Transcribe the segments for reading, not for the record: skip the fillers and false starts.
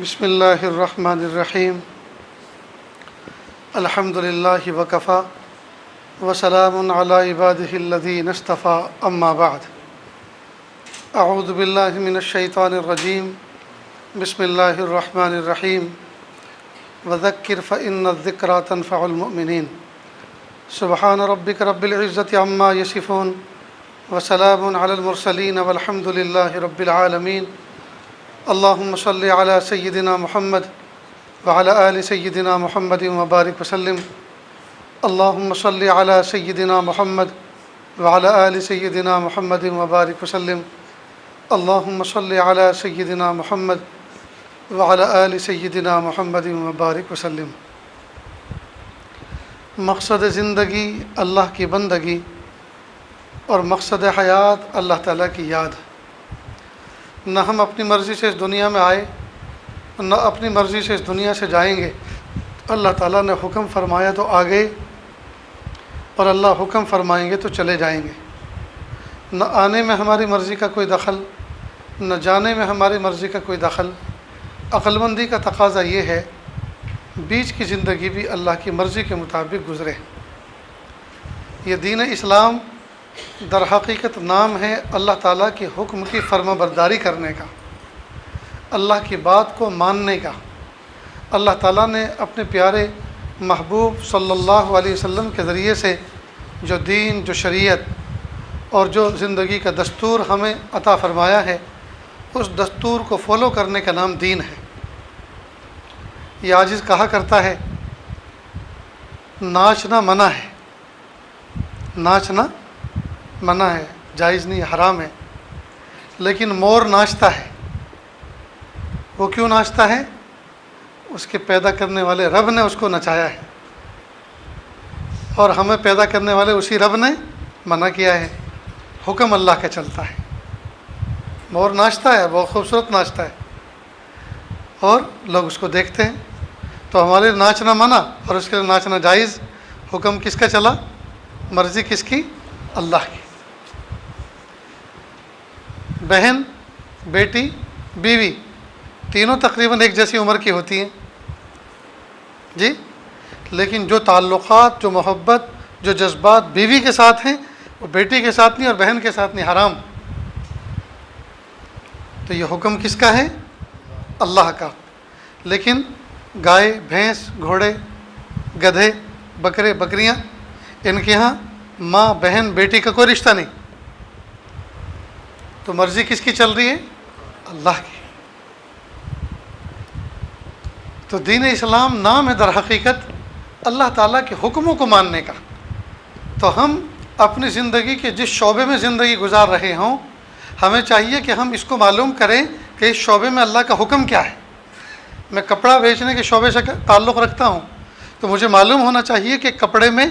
بسم اللہ الرحمن الرحیم الحمد للہ وکفا وسلام علی عبادہ الذین اصطفیٰ اما بعد اعوذ باللہ من الشیطان الرجیم بسم اللہ الرحمن الرحیم وذکر فإن الذکریٰ تنفع المؤمنین سبحان ربک رب العزة عما یصفون وسلام علی المرسلین والحمد للہ رب العالمین اللہم صلی علی سیدنا محمد وعلی آل سیدنا محمد وبارک وسلم اللہم صلی علی سیدنا محمد وعلی آل سیدنا محمد وبارک وسلم اللہم صلی علی سیدنا محمد وعلی آل سیدنا محمد وبارک وسلم۔ مقصد زندگی اللہ کی بندگی اور مقصد حیات اللہ تعالیٰ کی یاد۔ نہ ہم اپنی مرضی سے اس دنیا میں آئے، نہ اپنی مرضی سے اس دنیا سے جائیں گے۔ اللہ تعالیٰ نے حکم فرمایا تو آگے، اور اللہ حکم فرمائیں گے تو چلے جائیں گے۔ نہ آنے میں ہماری مرضی کا کوئی دخل، نہ جانے میں ہماری مرضی کا کوئی دخل۔ عقل مندی کا تقاضا یہ ہے بیچ کی زندگی بھی اللہ کی مرضی کے مطابق گزرے۔ یہ دین اسلام در حقیقت نام ہے اللہ تعالیٰ کے حکم کی فرما برداری کرنے کا، اللہ کی بات کو ماننے کا۔ اللہ تعالیٰ نے اپنے پیارے محبوب صلی اللہ علیہ وسلم کے ذریعے سے جو دین، جو شریعت اور جو زندگی کا دستور ہمیں عطا فرمایا ہے، اس دستور کو فالو کرنے کا نام دین ہے۔ یہ عاجز کہا کرتا ہے ناچنا منع ہے، ناچنا منع ہے، جائز نہیں، حرام ہے، لیکن مور ناچتا ہے۔ وہ کیوں ناچتا ہے؟ اس کے پیدا کرنے والے رب نے اس کو نچایا ہے، اور ہمیں پیدا کرنے والے اسی رب نے منع کیا ہے۔ حکم اللہ کا چلتا ہے۔ مور ناچتا ہے، بہت خوبصورت ناچتا ہے، اور لوگ اس کو دیکھتے ہیں، تو ہمارے ناچنا منع اور اس کے لیے ناچنا جائز۔ حکم کس کا چلا؟ مرضی کس کی؟ اللہ کی۔ بہن، بیٹی، بیوی تینوں تقریباً ایک جیسی عمر کی ہوتی ہیں جی، لیکن جو تعلقات، جو محبت، جو جذبات بیوی کے ساتھ ہیں وہ بیٹی کے ساتھ نہیں اور بہن کے ساتھ نہیں، حرام۔ تو یہ حکم کس کا ہے؟ اللہ کا۔ لیکن گائے، بھینس، گھوڑے، گدھے، بکرے، بکریاں، ان کے ہاں ماں، بہن، بیٹی کا کوئی رشتہ نہیں۔ تو مرضی کس کی چل رہی ہے؟ اللہ کی۔ تو دین اسلام نام ہے در حقیقت اللہ تعالیٰ کے حکموں کو ماننے کا۔ تو ہم اپنی زندگی کے جس شعبے میں زندگی گزار رہے ہوں، ہمیں چاہیے کہ ہم اس کو معلوم کریں کہ اس شعبے میں اللہ کا حکم کیا ہے۔ میں کپڑا بیچنے کے شعبے سے تعلق رکھتا ہوں، تو مجھے معلوم ہونا چاہیے کہ کپڑے میں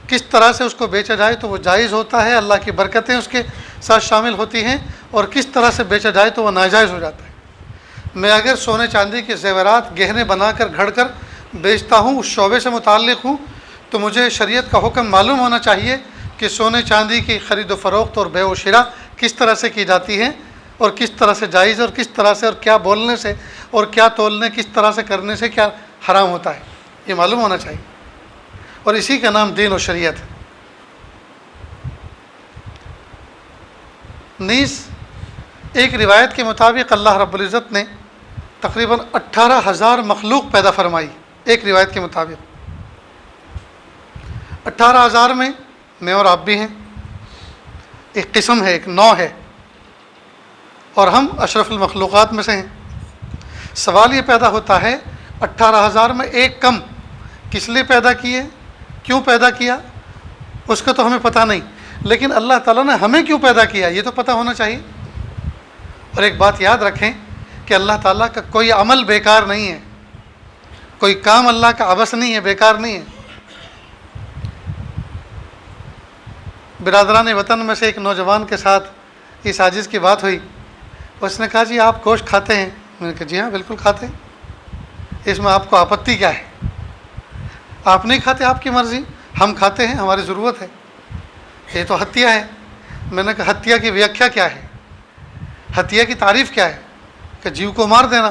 کس طرح سے اس کو بیچا جائے تو وہ جائز ہوتا ہے، اللہ کی برکتیں اس کے ساتھ شامل ہوتی ہیں، اور کس طرح سے بیچا جائے تو وہ ناجائز ہو جاتا ہے۔ میں اگر سونے چاندی کے زیورات، گہنے بنا کر گھڑ کر بیچتا ہوں، اس شعبے سے متعلق ہوں، تو مجھے شریعت کا حکم معلوم ہونا چاہیے کہ سونے چاندی کی خرید و فروخت اور بیع و شراء کس طرح سے کی جاتی ہے، اور کس طرح سے جائز، اور کس طرح سے، اور کیا بولنے سے، اور کیا تولنے کس طرح سے کرنے سے کیا حرام ہوتا ہے، یہ معلوم ہونا چاہیے۔ اور اسی کا نام دین و شریعت ہے۔ نیز ایک روایت کے مطابق اللہ رب العزت نے تقریباً 18,000 مخلوق پیدا فرمائی۔ ایک روایت کے مطابق 18,000 میں میں اور آپ بھی ہیں، ایک قسم ہے، ایک نوع ہے، اور ہم اشرف المخلوقات میں سے ہیں۔ سوال یہ پیدا ہوتا ہے 18,000 میں ایک کم کس لیے پیدا کیے، کیوں پیدا کیا، اس کا تو ہمیں پتہ نہیں، لیکن اللہ تعالیٰ نے ہمیں کیوں پیدا کیا یہ تو پتہ ہونا چاہیے۔ اور ایک بات یاد رکھیں کہ اللہ تعالیٰ کا کوئی عمل بیکار نہیں ہے، کوئی کام اللہ کا عبث نہیں ہے، بیکار نہیں ہے۔ برادران وطن میں سے ایک نوجوان کے ساتھ اس عاجز کی بات ہوئی۔ اس نے کہا جی آپ گوشت کھاتے ہیں؟ میں نے کہا جی ہاں بالکل کھاتے ہیں، اس میں آپ کو آپتی کیا ہے؟ آپ نہیں کھاتے، آپ کی مرضی، ہم کھاتے ہیں، ہماری ضرورت ہے، یہ تو ہتھیہ ہے۔ میں نے کہا ہتھیہ کی ویاکھیا کیا ہے، ہتھیہ کی تعریف کیا ہے؟ کہ جیو کو مار دینا۔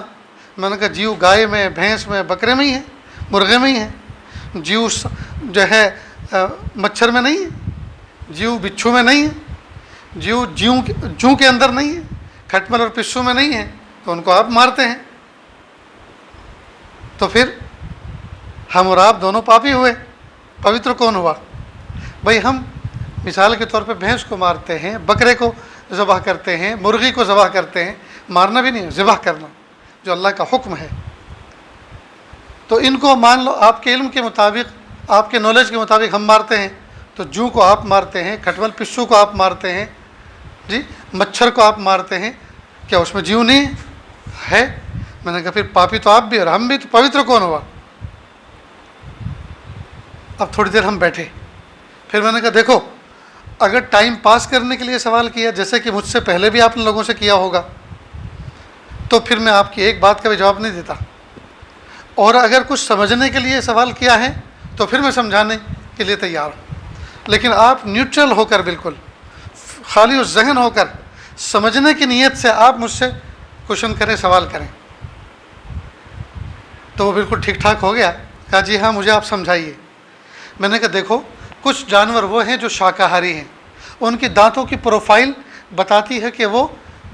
میں نے کہا جیو گائے میں، بھینس میں، بکرے میں ہی ہے، مرغے میں ہی ہے، جیو جو ہے مچھر میں نہیں ہے، جیو بچھو میں نہیں ہے، جیو جوں کے اندر نہیں ہے، کھٹمل اور پسو میں نہیں ہے، تو ان کو آپ مارتے ہیں۔ تو پھر ہم اور آپ دونوں پاپی ہوئے، پوتر کون ہوا؟ بھائی ہم مثال کے طور پہ بھینس کو مارتے ہیں، بکرے کو ذبح کرتے ہیں، مرغی کو ذبح کرتے ہیں، مارنا بھی نہیں ہے، ذبح کرنا جو اللہ کا حکم ہے۔ تو ان کو مان لو آپ کے علم کے مطابق، آپ کے نالج کے مطابق ہم مارتے ہیں، تو جوں کو آپ مارتے ہیں، کھٹمل پسو کو آپ مارتے ہیں، جی مچھر کو آپ مارتے ہیں، کیا اس میں جیو نہیں ہے؟ میں نے کہا پھر پاپی تو آپ بھی اور ہم بھی، تو پوتر کون ہوا؟ اب تھوڑی دیر ہم بیٹھے، پھر میں نے کہا دیکھو اگر ٹائم پاس کرنے کے لیے سوال کیا، جیسے کہ مجھ سے پہلے بھی آپ نے لوگوں سے کیا ہوگا، تو پھر میں آپ کی ایک بات کا بھی جواب نہیں دیتا، اور اگر کچھ سمجھنے کے لیے سوال کیا ہے تو پھر میں سمجھانے کے لیے تیار ہوں، لیکن آپ نیوٹرل ہو کر، بالکل خالی الذہن ہو کر، سمجھنے کی نیت سے آپ مجھ سے کوشچن کریں، سوال کریں۔ تو وہ بالکل ٹھیک ٹھاک ہو گیا، کہا جی ہاں مجھے آپ سمجھائیے۔ میں نے کہا دیکھو کچھ جانور وہ ہیں جو شاکاہاری ہیں، ان کی دانتوں کی پروفائل بتاتی ہے کہ وہ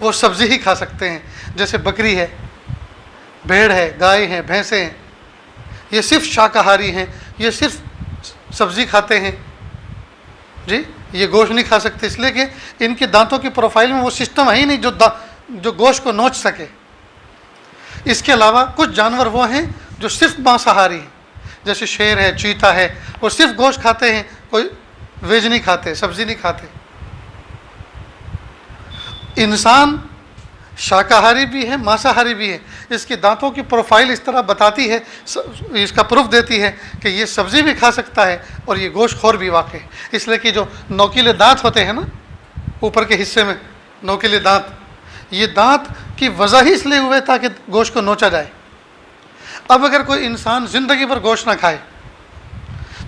وہ سبزی ہی کھا سکتے ہیں، جیسے بکری ہے، بھیڑ ہے، گائے ہیں، بھینسیں ہیں، یہ صرف شاکاہاری ہیں، یہ صرف سبزی کھاتے ہیں، جی یہ گوشت نہیں کھا سکتے، اس لیے کہ ان کی دانتوں کی پروفائل میں وہ سسٹم ہے ہی نہیں جو گوشت کو نوچ سکے۔ اس کے علاوہ کچھ جانور وہ ہیں جو صرف مانساہاری ہیں، جیسے شیر ہے، چیتا ہے، وہ صرف گوشت کھاتے ہیں، کوئی ویج نہیں کھاتے، سبزی نہیں کھاتے۔ انسان شاکاہاری بھی ہے، مانساہاری بھی ہے، اس کی دانتوں کی پروفائل اس طرح بتاتی ہے، اس کا پروف دیتی ہے کہ یہ سبزی بھی کھا سکتا ہے اور یہ گوشت خور بھی واقع ہے، اس لیے کہ جو نوکیلے دانت ہوتے ہیں نا اوپر کے حصے میں، نوکیلے دانت، یہ دانت کی وجہ ہی اس لیے ہوئے تاکہ گوشت کو نوچا جائے۔ اب اگر کوئی انسان زندگی بھر گوشت نہ کھائے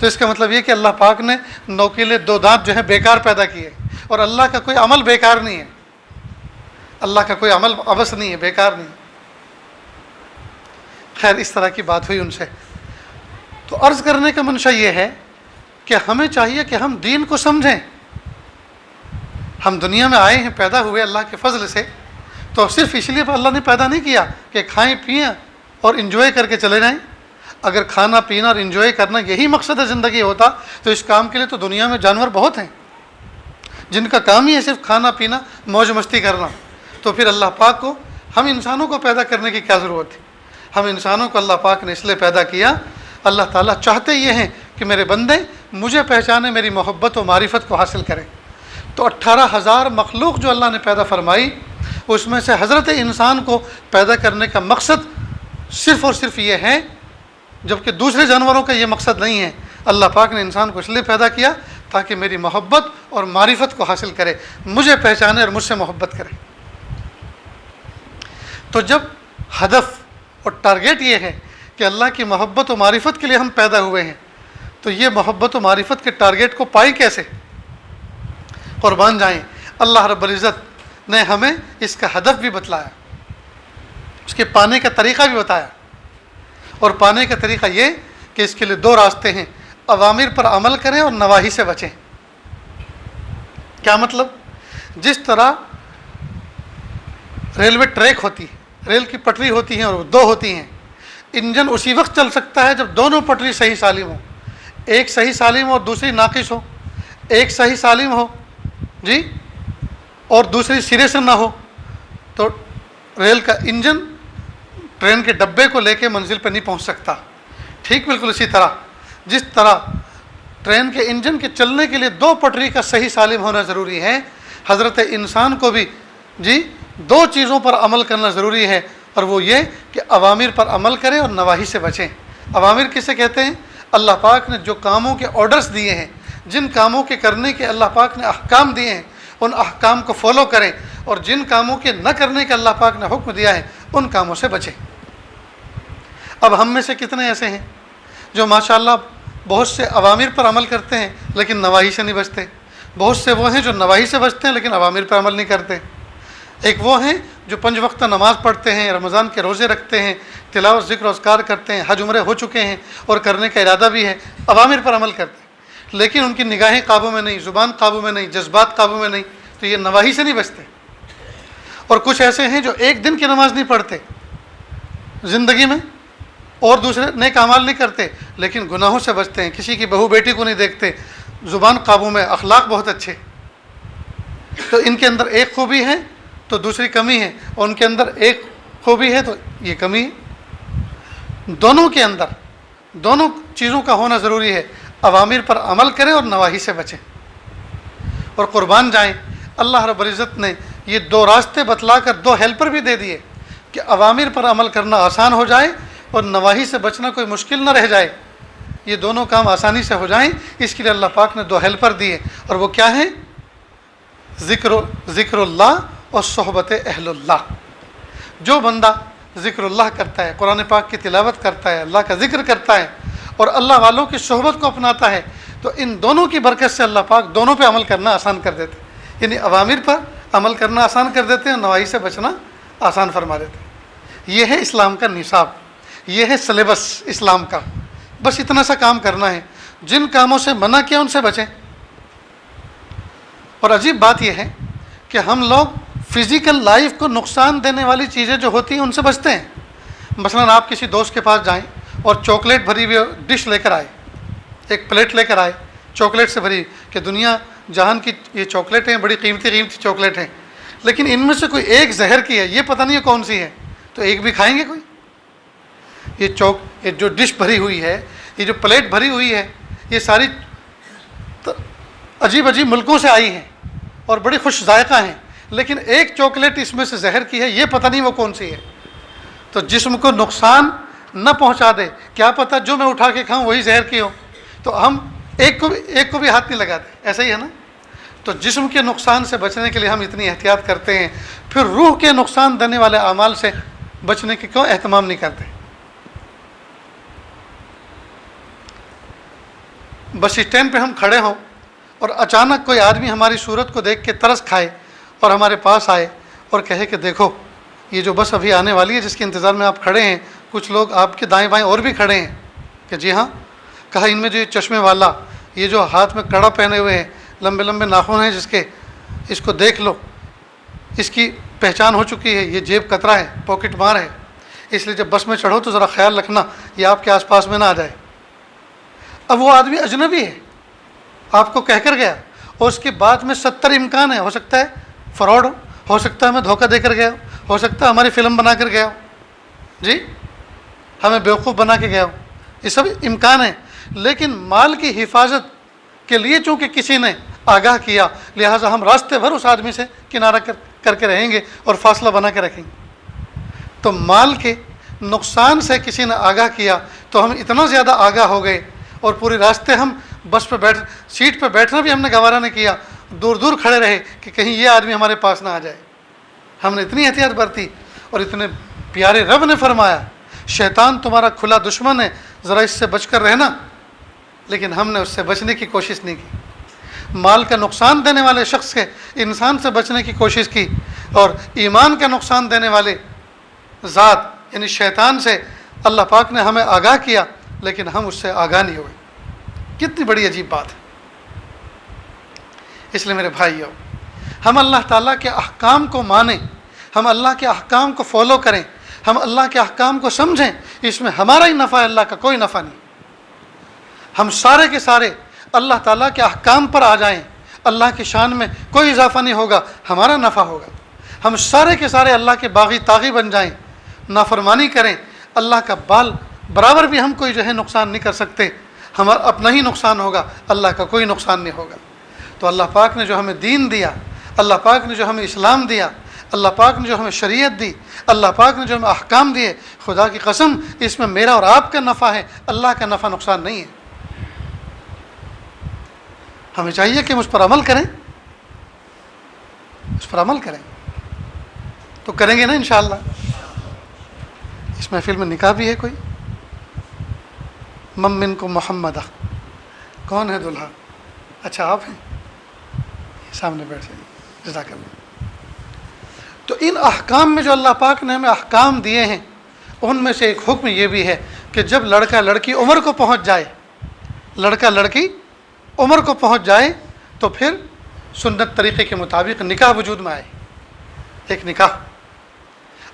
تو اس کا مطلب یہ کہ اللہ پاک نے نوکیلے دو دانت جو ہیں بیکار پیدا کیے، اور اللہ کا کوئی عمل بیکار نہیں ہے، اللہ کا کوئی عمل عبث نہیں ہے، بیکار نہیں۔ خیر اس طرح کی بات ہوئی ان سے، تو عرض کرنے کا منشا یہ ہے کہ ہمیں چاہیے کہ ہم دین کو سمجھیں۔ ہم دنیا میں آئے ہیں، پیدا ہوئے اللہ کے فضل سے، تو صرف اس لیے اللہ نے پیدا نہیں کیا کہ کھائیں پئیں اور انجوائے کر کے چلے جائیں۔ اگر کھانا پینا اور انجوائے کرنا یہی مقصد ہے زندگی ہوتا تو اس کام کے لیے تو دنیا میں جانور بہت ہیں جن کا کام ہی ہے صرف کھانا پینا، موج مستی کرنا۔ تو پھر اللہ پاک کو، ہم انسانوں کو پیدا کرنے کی کیا ضرورت ہے؟ ہم انسانوں کو اللہ پاک نے اس لیے پیدا کیا، اللہ تعالیٰ چاہتے یہ ہیں کہ میرے بندے مجھے پہچانے، میری محبت و معرفت کو حاصل کریں۔ تو 18,000 مخلوق جو اللہ نے پیدا فرمائی، اس میں سے حضرت انسان کو پیدا کرنے کا مقصد صرف اور صرف یہ ہے، جبکہ دوسرے جانوروں کا یہ مقصد نہیں ہے۔ اللہ پاک نے انسان کو اس لیے پیدا کیا تاکہ میری محبت اور معرفت کو حاصل کرے، مجھے پہچانے اور مجھ سے محبت کرے۔ تو جب ہدف اور ٹارگیٹ یہ ہے کہ اللہ کی محبت و معرفت کے لیے ہم پیدا ہوئے ہیں، تو یہ محبت و معرفت کے ٹارگیٹ کو پائیں کیسے؟ قربان جائیں، اللہ رب العزت نے ہمیں اس کا ہدف بھی بتلایا، اس کے پانے کا طریقہ بھی بتایا، اور پانے کا طریقہ یہ کہ اس کے لیے 2 راستے ہیں، اوامر پر عمل کریں اور نواہی سے بچیں۔ کیا مطلب؟ جس طرح ریلوے ٹریک ہوتی ہے، ریل کی پٹری ہوتی ہیں اور وہ 2 ہوتی ہیں، انجن اسی وقت چل سکتا ہے جب دونوں پٹری صحیح سالم ہو، ایک صحیح سالم ہو اور دوسری ناقص ہو، ایک صحیح سالم ہو جی اور دوسری سرے سے نہ ہو، تو ریل کا انجن ٹرین کے ڈبے کو لے کے منزل پہ نہیں پہنچ سکتا۔ ٹھیک بالکل اسی طرح جس طرح ٹرین کے انجن کے چلنے کے لیے 2 پٹری کا صحیح سالم ہونا ضروری ہے، حضرت انسان کو بھی جی 2 چیزوں پر عمل کرنا ضروری ہے، اور وہ یہ کہ اوامر پر عمل کریں اور نواہی سے بچیں۔ اوامر کسے کہتے ہیں؟ اللہ پاک نے جو کاموں کے آرڈرز دیے ہیں، جن کاموں کے کرنے کے اللہ پاک نے احکام دیے ہیں، ان احکام کو فالو کریں، اور جن کاموں کے نہ کرنے کا اللہ پاک نے حکم دیا ہے ان کاموں سے بچیں۔ اب ہم میں سے کتنے ایسے ہیں جو ماشاءاللہ بہت سے اوامر پر عمل کرتے ہیں لیکن نواہی سے نہیں بچتے؟ بہت سے وہ ہیں جو نواہی سے بچتے ہیں لیکن اوامر پر عمل نہیں کرتے، ایک وہ ہیں جو 5 وقت نماز پڑھتے ہیں، رمضان کے روزے رکھتے ہیں، تلاوت ذکر و اذکار کرتے ہیں، حج عمرے ہو چکے ہیں اور کرنے کا ارادہ بھی ہے، اوامر پر عمل کرتے ہیں، لیکن ان کی نگاہیں قابو میں نہیں، زبان قابو میں نہیں، جذبات قابو میں نہیں، تو یہ نواہی سے نہیں بچتے۔ اور کچھ ایسے ہیں جو ایک دن کی نماز نہیں پڑھتے زندگی میں، اور دوسرے نیک اعمال نہیں کرتے، لیکن گناہوں سے بچتے ہیں، کسی کی بہو بیٹی کو نہیں دیکھتے، زبان قابو میں، اخلاق بہت اچھے۔ تو ان کے اندر ایک خوبی ہے تو دوسری کمی ہے، اور ان کے اندر ایک خوبی ہے تو یہ کمی ہے۔ دونوں کے اندر دونوں چیزوں کا ہونا ضروری ہے، اوامر پر عمل کریں اور نواہی سے بچیں۔ اور قربان جائیں، اللہ رب العزت نے یہ 2 راستے بتلا کر 2 ہیلپر بھی دے دیے کہ اوامر پر عمل کرنا آسان ہو جائے اور نواہی سے بچنا کوئی مشکل نہ رہ جائے، یہ دونوں کام آسانی سے ہو جائیں۔ اس کے لیے اللہ پاک نے 2 ہیلپر دیے، اور وہ کیا ہیں؟ ذکر اللہ اور صحبت اہل اللہ۔ جو بندہ ذکر اللہ کرتا ہے، قرآن پاک کی تلاوت کرتا ہے، اللہ کا ذکر کرتا ہے اور اللہ والوں کی صحبت کو اپناتا ہے، تو ان دونوں کی برکت سے اللہ پاک دونوں پہ عمل کرنا آسان کر دیتے ہیں، یعنی اوامر پر عمل کرنا آسان کر دیتے ہیں، نواہی سے بچنا آسان فرما دیتے ہیں۔ یہ ہے اسلام کا نصاب، یہ ہے سلیبس اسلام کا۔ بس اتنا سا کام کرنا ہے، جن کاموں سے منع کیا ان سے بچیں۔ اور عجیب بات یہ ہے کہ ہم لوگ فزیکل لائف کو نقصان دینے والی چیزیں جو ہوتی ہیں ان سے بچتے ہیں۔ مثلا آپ کسی دوست کے پاس جائیں اور چاکلیٹ بھری ہوئی ڈش لے کر آئے، ایک پلیٹ لے کر آئے چاکلیٹ سے بھری، کہ دنیا جہان کی یہ چاکلیٹیں بڑی قیمتی قیمتی چاکلیٹ ہیں، لیکن ان میں سے کوئی ایک زہر کی ہے، یہ پتہ نہیں ہے کون سی ہے، تو ایک بھی کھائیں گے کوئی؟ یہ جو ڈش بھری ہوئی ہے، یہ جو پلیٹ بھری ہوئی ہے، یہ ساری عجیب عجیب ملکوں سے آئی ہیں اور بڑی خوش ذائقہ ہیں، لیکن ایک چاکلیٹ اس میں سے زہر کی ہے، یہ پتہ نہیں وہ کون سی ہے۔ تو جسم کو نقصان نہ پہنچا دے، کیا پتہ جو میں اٹھا کے کھاؤں وہی زہر کی ہو، تو ہم ایک کو بھی ہاتھ نہیں لگاتے، ایسا ہی ہے نا۔ تو جسم کے نقصان سے بچنے کے لیے ہم اتنی احتیاط کرتے ہیں، پھر روح کے نقصان دینے والے اعمال سے بچنے کی کیوں اہتمام نہیں کرتے؟ بس اسٹینڈ پہ ہم کھڑے ہوں اور اچانک کوئی آدمی ہماری صورت کو دیکھ کے ترس کھائے اور ہمارے پاس آئے اور کہے کہ دیکھو یہ جو بس ابھی آنے والی ہے جس کے انتظار میں آپ کھڑے ہیں، کچھ لوگ آپ کے دائیں بائیں اور بھی کھڑے ہیں، کہ جی ہاں، کہا ان میں جو یہ چشمے والا، یہ جو ہاتھ میں کڑا پہنے ہوئے ہیں، لمبے لمبے ناخن ہیں جس کے، اس کو دیکھ لو، اس کی پہچان ہو چکی ہے، یہ جیب کترا ہے، پاکٹ مار ہے، اس لیے جب بس میں چڑھو تو ذرا خیال رکھنا یہ آپ کے آس پاس میں نہ آ جائے۔ اب وہ آدمی اجنبی ہے، آپ کو کہہ کر گیا، اور اس کے بعد میں 70 امکان ہے، ہو سکتا ہے فراڈ ہو سکتا ہے ہمیں دھوکہ دے کر گیا ہو سکتا ہے ہماری فلم بنا کر گیا ہو، جی ہمیں بیوقوف بنا کے گیا ہو، یہ سب امکان ہے، لیکن مال کی حفاظت کے لیے چونکہ کسی نے آگاہ کیا، لہٰذا ہم راستے بھر اس آدمی سے کنارہ کر کے رہیں گے اور فاصلہ بنا کے رکھیں گے۔ تو مال کے نقصان سے کسی نے آگاہ کیا تو ہم اتنا زیادہ آگاہ ہو گئے، اور پورے راستے ہم بس پہ سیٹ پہ بیٹھنا بھی ہم نے گوارا نہیں کیا، دور دور کھڑے رہے کہ کہیں یہ آدمی ہمارے پاس نہ آ جائے۔ ہم نے اتنی احتیاط برتی، اور اتنے پیارے رب نے فرمایا شیطان تمہارا کھلا دشمن ہے، ذرا اس سے بچ کر رہنا، لیکن ہم نے اس سے بچنے کی کوشش نہیں کی۔ مال کا نقصان دینے والے شخص کے انسان سے بچنے کی کوشش کی، اور ایمان کا نقصان دینے والے ذات یعنی شیطان سے اللہ پاک نے ہمیں آگاہ کیا، لیکن ہم اس سے آگاہ نہیں ہوئے۔ کتنی بڑی عجیب بات ہے۔ اس لیے میرے بھائیو، ہم اللہ تعالیٰ کے احکام کو مانیں، ہم اللہ کے احکام کو فالو کریں، ہم اللہ کے احکام کو سمجھیں، اس میں ہمارا ہی نفع ہے، اللہ کا کوئی نفع نہیں۔ ہم سارے کے سارے اللہ تعالیٰ کے احکام پر آ جائیں، اللہ کی شان میں کوئی اضافہ نہیں ہوگا، ہمارا نفع ہوگا۔ ہم سارے کے سارے اللہ کے باغی طاغی بن جائیں، نافرمانی کریں، اللہ کا بال برابر بھی ہم کوئی جو ہے نقصان نہیں کر سکتے، ہمارا اپنا ہی نقصان ہوگا، اللہ کا کوئی نقصان نہیں ہوگا۔ تو اللہ پاک نے جو ہمیں دین دیا، اللہ پاک نے جو ہمیں اسلام دیا، اللہ پاک نے جو ہمیں شریعت دی، اللہ پاک نے جو ہمیں احکام دیے، خدا کی قسم اس میں میرا اور آپ کا نفع ہے، اللہ کا نفع نقصان نہیں ہے۔ ہمیں چاہیے کہ ہم اس پر عمل کریں، اس پر عمل کریں، تو کریں گے نا انشاءاللہ۔ اس محفل میں نکاح بھی ہے کوئی؟ ممن کو محمدہ، کون ہے دلہا؟ اچھا آپ ہیں، سامنے بیٹھ جائیے، جزاک اللہ۔ تو ان احکام میں جو اللہ پاک نے ہمیں احکام دیے ہیں ان میں سے ایک حکم یہ بھی ہے کہ جب لڑکا لڑکی عمر کو پہنچ جائے، لڑکا لڑکی عمر کو پہنچ جائے تو پھر سنت طریقے کے مطابق نکاح وجود میں آئے، ایک نکاح۔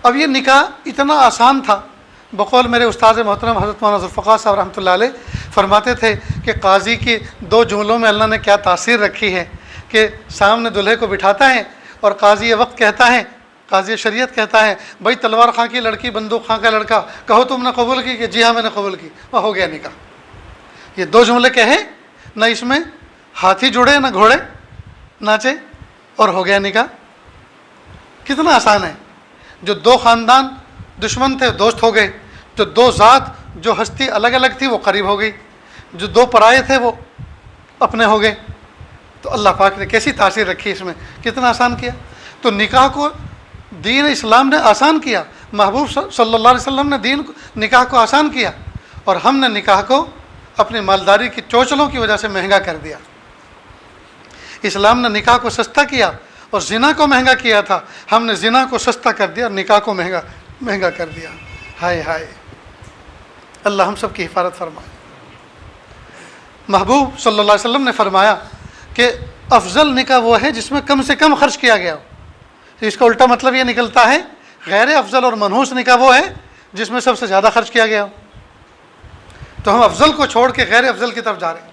اب یہ نکاح اتنا آسان تھا، بقول میرے استاد محترم حضرت مولانا ذوالفقار صاحب رحمۃ اللہ علیہ فرماتے تھے کہ قاضی کی 2 جملوں میں اللہ نے کیا تاثیر رکھی ہے کہ سامنے دلہے کو بٹھاتا ہے اور قاضی وقت کہتا ہے، قاضی شریعت کہتا ہے بھائی تلوار خاں کی لڑکی بندوق خاں کا لڑکا، کہو تم نے قبول کی؟ کہ جی ہاں میں نے قبول کی، وہ ہو گیا نکاح۔ یہ 2 جملے کہے، نہ اس میں ہاتھی جڑے نہ گھوڑے ناچے، اور ہو گیا نکاح۔ کتنا آسان ہے۔ جو 2 خاندان دشمن تھے دوست ہو گئے، جو 2 ذات جو ہستی الگ الگ تھی وہ قریب ہو گئی، جو 2 پرائے تھے وہ اپنے ہو گئے۔ تو اللہ پاک نے کیسی تاثیر رکھی اس میں، کتنا آسان کیا۔ تو نکاح کو دین اسلام نے آسان کیا، محبوب صلی اللہ علیہ وسلم نے نکاح کو آسان کیا، اور ہم نے نکاح کو اپنی مالداری کی چوچلوں کی وجہ سے مہنگا کر دیا۔ اسلام نے نکاح کو سستا کیا اور زنا کو مہنگا کیا تھا، ہم نے زنا کو سستا کر دیا، نکاح کو مہنگا کر دیا۔ ہائے ہائے، اللہ ہم سب کی حفاظت فرمائے۔ محبوب صلی اللہ علیہ وسلم نے فرمایا کہ افضل نکاح وہ ہے جس میں کم سے کم خرچ کیا گیا ہو۔ اس کا الٹا مطلب یہ نکلتا ہے غیر افضل اور منحوس نکاح وہ ہے جس میں سب سے زیادہ خرچ کیا گیا ہو۔ تو ہم افضل کو چھوڑ کے غیر افضل کی طرف جا رہے ہیں۔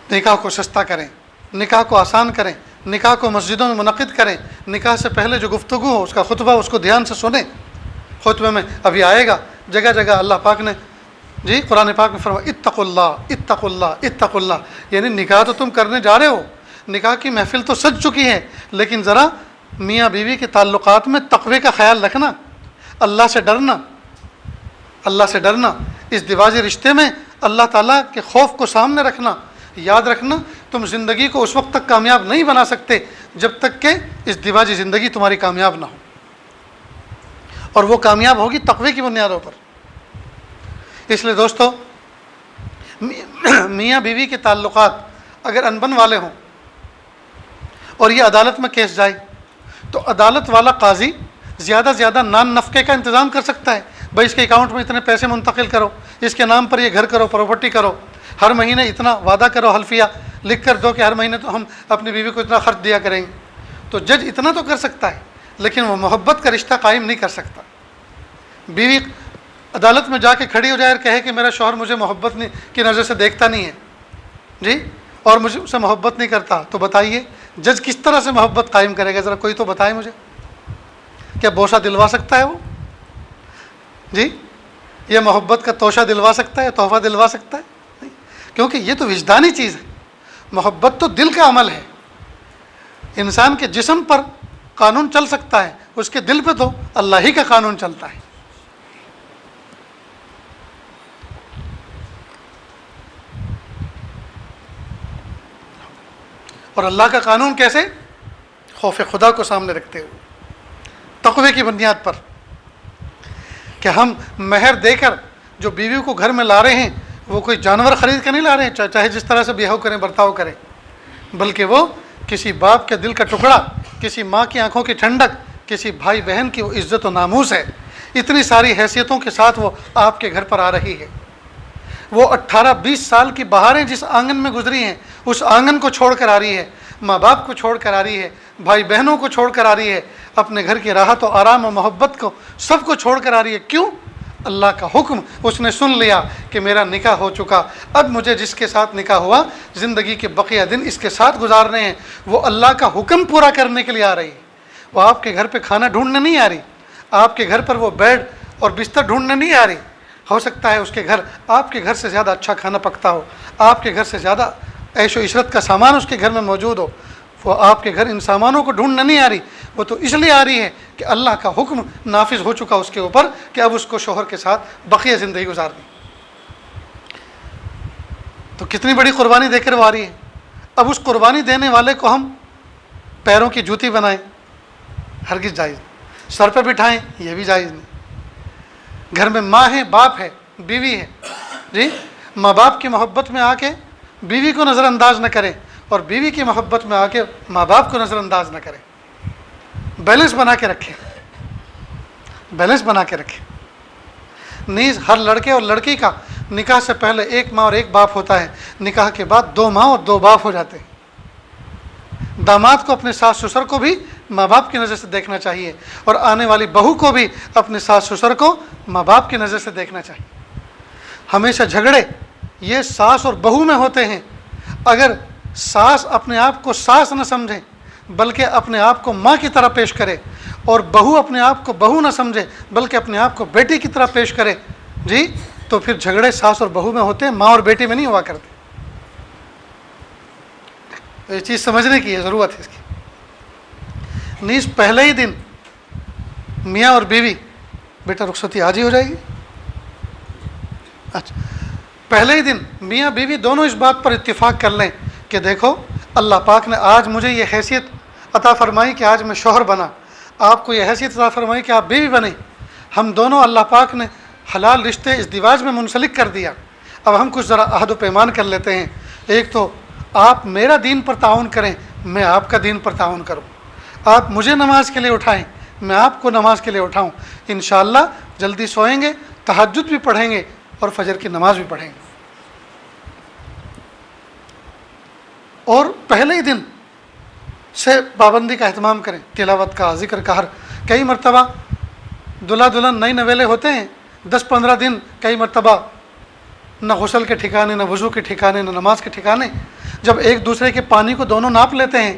نکاح کو سستا کریں، نکاح کو آسان کریں، نکاح کو مسجدوں میں منعقد کریں، نکاح سے پہلے جو گفتگو ہو اس کا خطبہ اس کو دھیان سے سنیں۔ خطبے میں ابھی آئے گا جگہ جگہ اللہ پاک نے قرآن پاک میں فرمایا اتقوا اللہ اتقوا اللہ اتقوا اللہ، یعنی نکاح تو تم کرنے جا رہے ہو، نکاح کی محفل تو سج چکی ہے، لیکن ذرا میاں بیوی کے تعلقات میں تقوی کا خیال رکھنا، اللہ سے ڈرنا، اللہ سے ڈرنا، اس دیواجی رشتے میں اللہ تعالیٰ کے خوف کو سامنے رکھنا۔ یاد رکھنا تم زندگی کو اس وقت تک کامیاب نہیں بنا سکتے جب تک کہ اس دیواجی زندگی تمہاری کامیاب نہ ہو، اور وہ کامیاب ہوگی تقوی کی بنیادوں پر۔ اس لیے دوستو، میاں بیوی کے تعلقات اگر انبن والے ہوں اور یہ عدالت میں کیس جائے تو عدالت والا قاضی زیادہ زیادہ نان نفقے کا انتظام کر سکتا ہے۔ بھائی اس کے اکاؤنٹ میں اتنے پیسے منتقل کرو، اس کے نام پر یہ گھر کرو، پراپرٹی کرو، ہر مہینے اتنا وعدہ کرو، حلفیہ لکھ کر دو کہ ہر مہینے تو ہم اپنی بیوی کو اتنا خرچ دیا کریں گے۔ تو جج اتنا تو کر سکتا ہے، لیکن وہ محبت کا رشتہ قائم نہیں کر سکتا۔ بیوی عدالت میں جا کے کھڑی ہو جائے اور کہے کہ میرا شوہر مجھے محبت کی نظر سے دیکھتا نہیں ہے جی، اور مجھے اس سے محبت نہیں کرتا، تو بتائیے جج کس طرح سے محبت قائم کرے گا؟ ذرا کوئی تو بتائے مجھے۔ کیا بوسہ دلوا سکتا ہے وہ جی؟ یہ محبت کا توشہ دلوا سکتا ہے، تحفہ دلوا سکتا ہے؟ نہیں، کیونکہ یہ تو وجدانی چیز ہے۔ محبت تو دل کا عمل ہے۔ انسان کے جسم پر قانون چل سکتا ہے، اس کے دل پہ تو اللہ ہی کا قانون چلتا ہے۔ اور اللہ کا قانون کیسے؟ خوف خدا کو سامنے رکھتے ہوئے، تقوی کی بنیاد پر، کہ ہم مہر دے کر جو بیوی کو گھر میں لا رہے ہیں وہ کوئی جانور خرید کے نہیں لا رہے ہیں، چاہے جس طرح سے بیاہ کریں برتاؤ کریں، بلکہ وہ کسی باپ کے دل کا ٹکڑا، کسی ماں کی آنکھوں کی ٹھنڈک، کسی بھائی بہن کی وہ عزت و ناموس ہے۔ اتنی ساری حیثیتوں کے ساتھ وہ آپ کے گھر پر آ رہی ہے۔ وہ 18-20 سال کی بہاریں جس آنگن میں گزری ہیں اس آنگن کو چھوڑ کر آ رہی ہے، ماں باپ کو چھوڑ کر آ رہی ہے، بھائی بہنوں کو چھوڑ کر آ رہی ہے، اپنے گھر کی راحت و آرام و محبت کو سب کو چھوڑ کر آ رہی ہے۔ کیوں؟ اللہ کا حکم اس نے سن لیا کہ میرا نکاح ہو چکا، اب مجھے جس کے ساتھ نکاح ہوا زندگی کے بقیہ دن اس کے ساتھ گزارنے ہیں۔ وہ اللہ کا حکم پورا کرنے کے لیے آ رہی ہے، وہ آپ کے گھر پہ کھانا ڈھونڈنے نہیں آ رہی، آپ کے گھر پر وہ بیڈ اور بستر ڈھونڈنے نہیں آ رہی۔ ہو سکتا ہے اس کے گھر آپ کے گھر سے زیادہ اچھا کھانا پکتا ہو، آپ کے گھر سے زیادہ عیش و عشرت کا سامان اس کے گھر میں موجود ہو، وہ آپ کے گھر ان سامانوں کو ڈھونڈنے نہیں آ رہی، وہ تو اس لیے آ رہی ہے کہ اللہ کا حکم نافذ ہو چکا اس کے اوپر کہ اب اس کو شوہر کے ساتھ بقیہ زندگی گزارنی۔ تو کتنی بڑی قربانی دے کر وہ آ رہی ہے۔ اب اس قربانی دینے والے کو ہم پیروں کی جوتی بنائیں، ہرگز جائز نہیں۔ سر پہ بٹھائیں، یہ بھی جائز نہیں۔ گھر میں ماں ہے، باپ ہے، بیوی ہے جی، ماں باپ کی محبت میں آ کے بیوی کو نظر انداز نہ کریں، اور بیوی کی محبت میں آ کے ماں باپ کو نظر انداز نہ کرے. بیلنس بنا کے رکھے، بیلنس بنا کے رکھے. نیز ہر لڑکے اور لڑکی کا نکاح سے پہلے ایک ماں اور ایک باپ ہوتا ہے، نکاح کے بعد 2 ماں اور 2 باپ ہو جاتے ہیں. داماد کو اپنے ساس سسر کو بھی ماں باپ کی نظر سے دیکھنا چاہیے، اور آنے والی بہو کو بھی اپنے ساس سسر کو ماں باپ کی نظر سے دیکھنا چاہیے. ہمیشہ جھگڑے یہ ساس اور بہو میں ہوتے ہیں. اگر ساس اپنے آپ کو ساس نہ سمجھے بلکہ اپنے آپ کو ماں کی طرح پیش کرے، اور بہو اپنے آپ کو بہو نہ سمجھے بلکہ اپنے آپ کو بیٹی کی طرح پیش کرے جی، تو پھر جھگڑے ساس اور بہو میں ہوتے ہیں، ماں اور بیٹی میں نہیں ہوا کرتے. تو یہ چیز سمجھنے کی ہے، ضرورت ہے اس کی. نیز پہلے ہی دن میاں اور بیوی، بیٹا رخصتی آج ہی ہو جائے گی. اچھا، پہلے ہی دن میاں بیوی دونوں اس بات پر اتفاق کر لیں کہ دیکھو اللہ پاک نے آج مجھے یہ حیثیت عطا فرمائی کہ آج میں شوہر بنا، آپ کو یہ حیثیت عطا فرمائی کہ آپ بیوی بنیں. ہم دونوں اللہ پاک نے حلال رشتے اس دیواج میں منسلک کر دیا. اب ہم کچھ ذرا عہد و پیمان کر لیتے ہیں. ایک تو آپ میرا دین پر تعاون کریں، میں آپ کا دین پر تعاون کروں. آپ مجھے نماز کے لیے اٹھائیں، میں آپ کو نماز کے لیے اٹھاؤں. انشاءاللہ جلدی سوئیں گے، تہجد بھی پڑھیں گے اور فجر کی نماز بھی پڑھیں گے. اور پہلے ہی دن سے پابندی کا اہتمام کریں، تلاوت کا، ذکر کا. کئی مرتبہ دلہا دلہن نئی نویلے ہوتے ہیں، 10-15 دن کئی مرتبہ نہ غسل کے ٹھکانے، نہ وضو کے ٹھکانے، نہ نماز کے ٹھکانے. جب ایک دوسرے کے پانی کو دونوں ناپ لیتے ہیں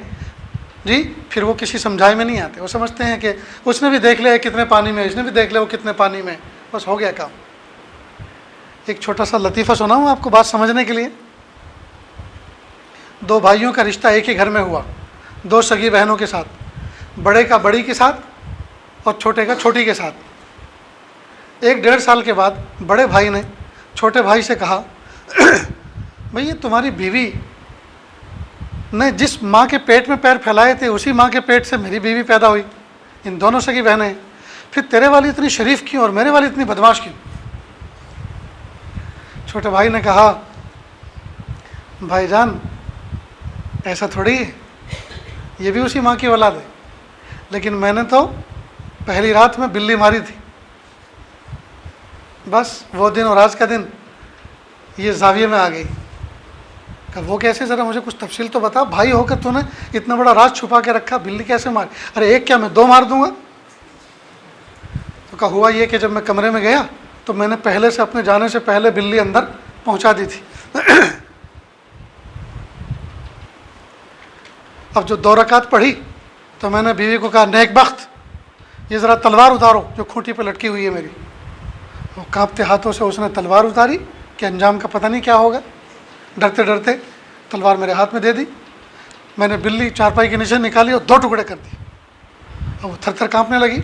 جی، پھر وہ کسی سمجھائے میں نہیں آتے. وہ سمجھتے ہیں کہ اس نے بھی دیکھ لیا کتنے پانی میں، اس نے بھی دیکھ لیا وہ کتنے پانی میں، بس ہو گیا کام. ایک چھوٹا سا لطیفہ سناؤں آپ کو بات سمجھنے کے لیے. 2 بھائیوں کا رشتہ ایک ہی گھر میں ہوا، 2 سگی بہنوں کے ساتھ، بڑے کا بڑی کے ساتھ اور چھوٹے کا چھوٹی کے ساتھ. 1-1.5 سال کے بعد بڑے بھائی نے چھوٹے بھائی سے کہا بھئی یہ تمہاری بیوی نے جس ماں کے پیٹ میں پیر پھیلائے تھے اسی ماں کے پیٹ سے میری بیوی پیدا ہوئی، ان دونوں سگی بہنیں ہیں، پھر تیرے والی اتنی شریف کیوں اور میرے والی اتنی بدماش کیوں؟ چھوٹے بھائی نے کہا بھائی جان ایسا تھوڑی ہے، یہ بھی اسی ماں کی اولاد ہے، لیکن میں نے تو پہلی رات میں بلی ماری تھی. بس وہ دن اور آج کا دن یہ زاویے میں آ گئی. کہ وہ کیسے، ذرا مجھے کچھ تفصیل تو بتا، بھائی ہو کر تو نے اتنا بڑا راز چھپا کے رکھا، بلی کیسے ماری؟ ارے ایک کیا میں 2 مار دوں گا. تو کہا ہوا یہ کہ جب میں کمرے میں گیا تو میں نے پہلے سے اپنے جانے سے پہلے بلی اندر پہنچا دی تھی. اب جو 2 رکعت پڑھی تو میں نے بیوی کو کہا نیک بخت، یہ ذرا تلوار اتارو جو کھوٹی پہ لٹکی ہوئی ہے میری. وہ کانپتے ہاتھوں سے اس نے تلوار اتاری کہ انجام کا پتہ نہیں کیا ہوگا. ڈرتے ڈرتے تلوار میرے ہاتھ میں دے دی. میں نے بلی چارپائی کے نیچے نکالی اور 2 ٹکڑے کر دیے. اور وہ تھر تھر کانپنے لگی.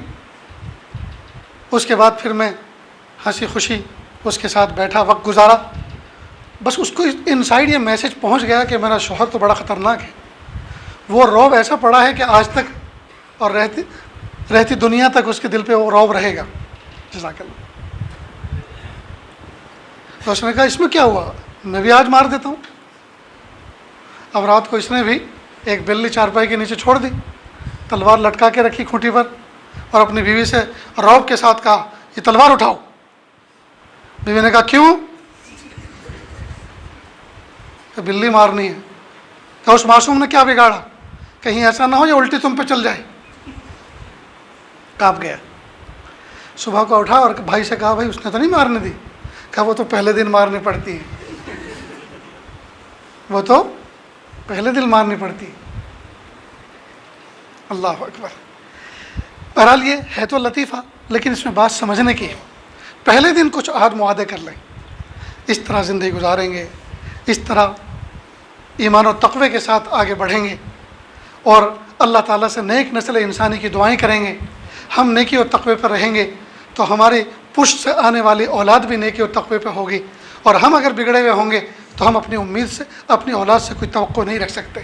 اس کے بعد پھر میں ہنسی خوشی اس کے ساتھ بیٹھا، وقت گزارا. بس اس کو انسائیڈ یہ میسج پہنچ گیا کہ میرا شوہر تو بڑا خطرناک ہے. وہ رعب ایسا پڑا ہے کہ آج تک اور رہتی دنیا تک اس کے دل پہ وہ رعب رہے گا. جزاک اللہ. تو اس نے کہا اس میں کیا ہوا، میں بھی آج مار دیتا ہوں. اب رات کو اس نے بھی ایک بلی چارپائی کے نیچے چھوڑ دی، تلوار لٹکا کے رکھی کھوٹی پر، اور اپنی بیوی سے رعب کے ساتھ کہا یہ تلوار اٹھاؤ. بیوی نے کہا کیوں؟ کہ بلی مارنی ہے. کہ اس معصوم نے کیا بگاڑا، کہیں ایسا نہ ہو یہ الٹی تم پہ چل جائے. کانپ گیا. صبح کو اٹھا اور بھائی سے کہا بھائی اس نے تو نہیں مارنے دی. کہا وہ تو پہلے دن مارنی پڑتی ہے، وہ تو پہلے دن مارنی پڑتی ہے. اللہ اکبر. بہرحال یہ ہے تو لطیفہ، لیکن اس میں بات سمجھنے کی ہے. پہلے دن کچھ عہد معاہدے کر لیں، اس طرح زندگی گزاریں گے، اس طرح ایمان و تقوی کے ساتھ آگے بڑھیں گے، اور اللہ تعالیٰ سے نیک نسل انسانی کی دعائیں کریں گے. ہم نیکی اور تقوی پر رہیں گے تو ہماری پشت سے آنے والی اولاد بھی نیکی اور تقوی پہ ہوگی. اور ہم اگر بگڑے ہوئے ہوں گے تو ہم اپنی امید سے، اپنی اولاد سے کوئی توقع نہیں رکھ سکتے.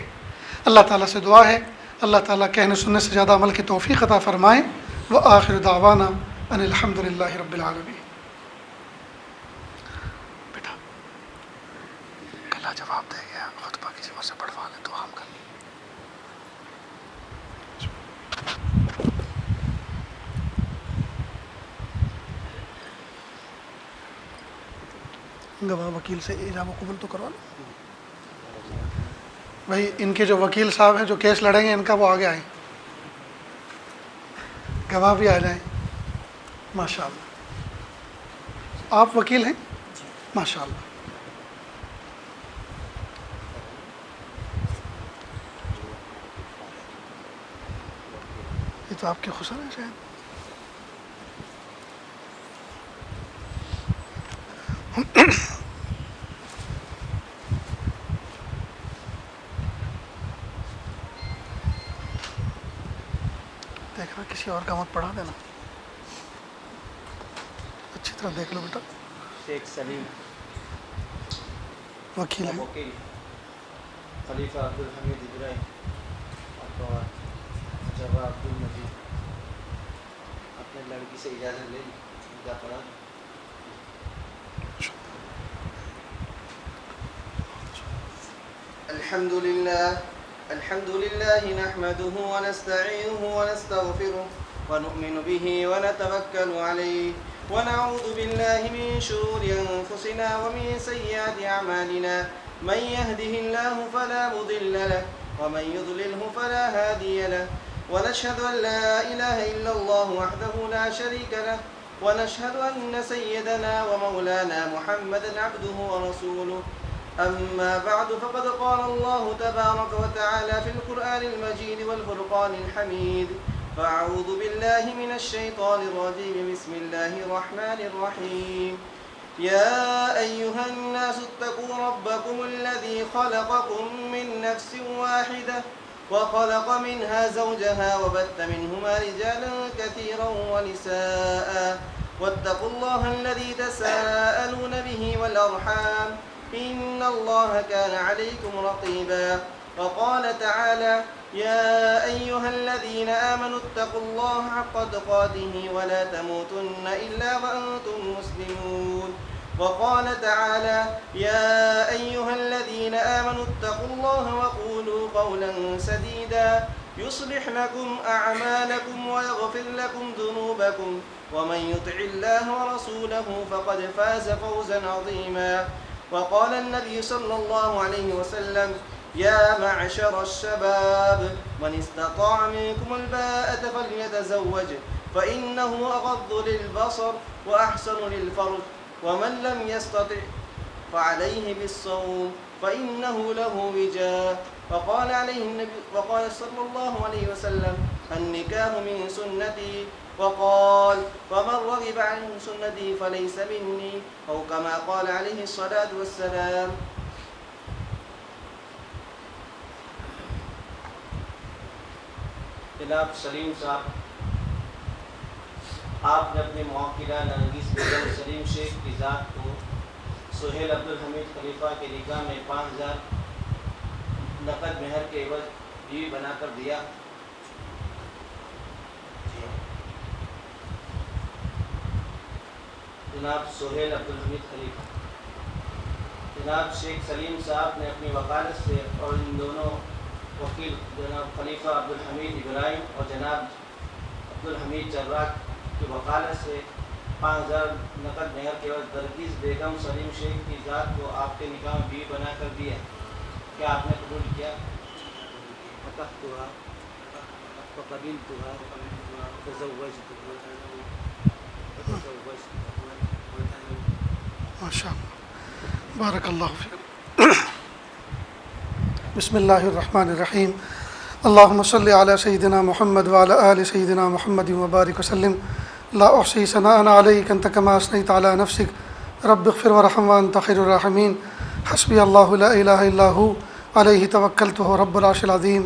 اللہ تعالیٰ سے دعا ہے اللہ تعالیٰ کہنے سننے سے زیادہ عمل کی توفیق عطا فرمائیں. وآخر دعوانا ان الحمد للہ رب العالمین. بیٹا کلا جواب دے گیا، خطبہ کسی وجہ سے پڑھوا لیں تو گواہ وکیل سے ایجاب و قبول تو کروا لو بھائی. ان کے جو وکیل صاحب ہیں جو کیس لڑیں گے ان کا وہ آگے آئیں, گواہ بھی آ جائیں. ماشاء اللہ. آپ وکیل ہیں؟ ماشاء اللہ. یہ تو آپ کے خسر ہے شاید. دیکھنا کسی اور کا مت پڑھا دینا, اچھی طرح دیکھ لو بیٹا. شیخ سلیم وکیل ہیں. وکیل خلیفہ عبدالحمید ابراہیم اور جواب عبدالمجید. اپنے لڑکی سے اجازت لے لی, کیا پڑھا. الحمد لله نحمده ونستعينه ونستغفره ونؤمن به ونتوكل عليه ونعوذ بالله من شرور أنفسنا ومن سيئات أعمالنا. من يهده الله فلا مضل له ومن يضلله فلا هادي له. ونشهد أن لا إله إلا الله وحده لا شريك له ونشهد أن سيدنا ومولانا محمدا عبده ورسوله. أما بعد فقد قال الله تبارك وتعالى في القرآن المجيد والفرقان الحميد. فأعوذ بالله من الشيطان الرجيم. بسم الله الرحمن الرحيم. يا أيها الناس اتقوا ربكم الذي خلقكم من نفس واحدة وخلق منها زوجها وبث منهما رجالا كثيرا ونساء واتقوا الله الذي تساءلون به والأرحام إن الله كان عليكم رقيبا. وقال تعالى يا أيها الذين آمنوا اتقوا الله حق تقاته ولا تموتن إلا وأنتم مسلمون. وقال تعالى يا أيها الذين آمنوا اتقوا الله وقولوا قولا سديدا يصلح لكم أعمالكم ويغفر لكم ذنوبكم ومن يطع الله ورسوله فقد فاز فوزا عظيما. وقال النبي صلى الله عليه وسلم يا معشر الشباب من استطاع منكم الباءة فليتزوج فإنه أغض للبصر وأحسن للفرج ومن لم يستطع فعليه بالصوم فإنه له وجاء. وقال صلى الله عليه وسلم النكاح من سنتي. وقال ومن رغب عن سنتي فليس مني أو كما قال عليه الصلاة والسلام. جناب سلیم صاحب, آپ نے اپنے موکلہ نرگس بیگم سلیم شیخ کی ذات کو سہیل عبدالحمید خلیفہ کے نکاح میں 5000 نقد مہر کے عوض بیوی بنا کر دیا. جناب سہیل عبدالحمید خلیفہ. جناب شیخ سلیم صاحب نے اپنی وکالت سے اور ان دونوں وکیل جناب خلیفہ عبدالحمید ابراہیم اور جناب عبدالحمید چراغ کی وکالت سے 5000 نقد مہر کے بعد نرگس بیگم سلیم شیخ کی ذات کو آپ کے نکاح میں بیوی بنا کر دیا. کیا آپ نے قبول کیا؟ ماشاء اللہ. بارک اللہ فیکم. بسم اللہ الرحمن الرحیم. اللہم صلی علی سیدنا محمد وعلی آل سیدنا محمد وبارک وسلم. لا احصی ثناء علیک انت کما اثنیت علی نفسک رب اغفر وارحم وانت خیر الراحمین. حسبی اللہ لا الہ الا ہو علیہ توکلت رب العرش العظیم.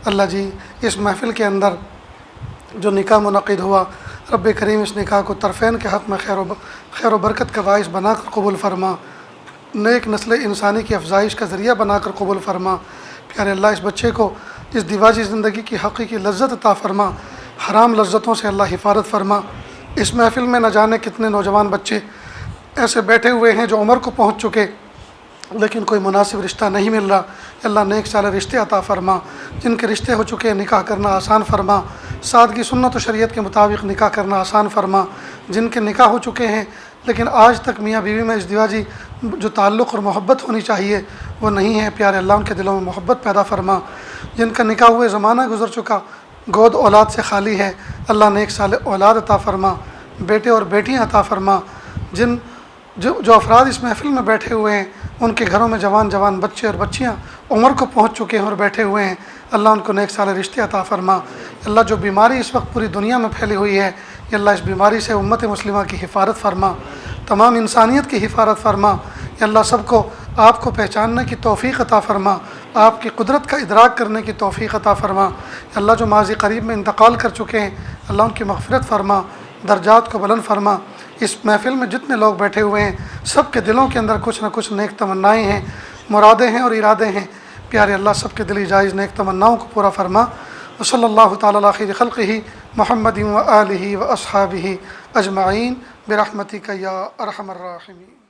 اللہ جی, اس محفل کے اندر جو نکاح منعقد ہوا, رب کریم اس نکاح کو طرفین کے حق میں خیر و برکت کا باعث بنا کر قبول فرما, نیک نسل انسانی کی افزائش کا ذریعہ بنا کر قبول فرما. پیارے اللہ, اس بچے کو اس دیواجی زندگی کی حقیقی لذت عطا فرما, حرام لذتوں سے اللہ حفاظت فرما. اس محفل میں نہ جانے کتنے نوجوان بچے ایسے بیٹھے ہوئے ہیں جو عمر کو پہنچ چکے لیکن کوئی مناسب رشتہ نہیں مل رہا. اللہ نیک سالے رشتے عطا فرما. جن کے رشتے ہو چکے ہیں نکاح کرنا آسان فرما, سادگی سنت و شریعت کے مطابق نکاح کرنا آسان فرما. جن کے نکاح ہو چکے ہیں لیکن آج تک میاں بیوی میں ازدواجی جو تعلق اور محبت ہونی چاہیے وہ نہیں ہے۔ پیارے اللہ ان کے دلوں میں محبت پیدا فرما۔ جن کا نکاح ہوئے زمانہ گزر چکا، گود اولاد سے خالی ہے، اللہ نے ایک سال اولاد عطا فرما، بیٹے اور بیٹیاں عطا فرما۔ جو افراد اس محفل میں بیٹھے ہوئے ہیں ان کے گھروں میں جوان جوان بچے اور بچیاں عمر کو پہنچ چکے ہیں اور بیٹھے ہوئے ہیں، اللہ ان کو نیک سال رشتے عطا فرما۔ اللہ جو بیماری اس وقت پوری دنیا میں پھیلی ہوئی ہے، یا اللہ اس بیماری سے امت مسلمہ کی حفاظت فرما، تمام انسانیت کی حفاظت فرما۔ یا اللہ سب کو آپ کو پہچاننے کی توفیق عطا فرما، آپ کی قدرت کا ادراک کرنے کی توفیق عطا فرما۔ یا اللہ جو ماضی قریب میں انتقال کر چکے ہیں، اللہ ان کی مغفرت فرما، درجات کو بلند فرما۔ اس محفل میں جتنے لوگ بیٹھے ہوئے ہیں سب کے دلوں کے اندر کچھ نہ کچھ نیک تمنائیں ہیں، مرادیں ہیں اور ارادے ہیں۔ پیارے اللہ سب کے دلی جائز نیک تمناؤں کو پورا فرما۔ وصلی اللہ تعالی علی خیر خلقہ محمد و آلہ و اصحابہ اجمعین برحمتک یا ارحم الراحمین۔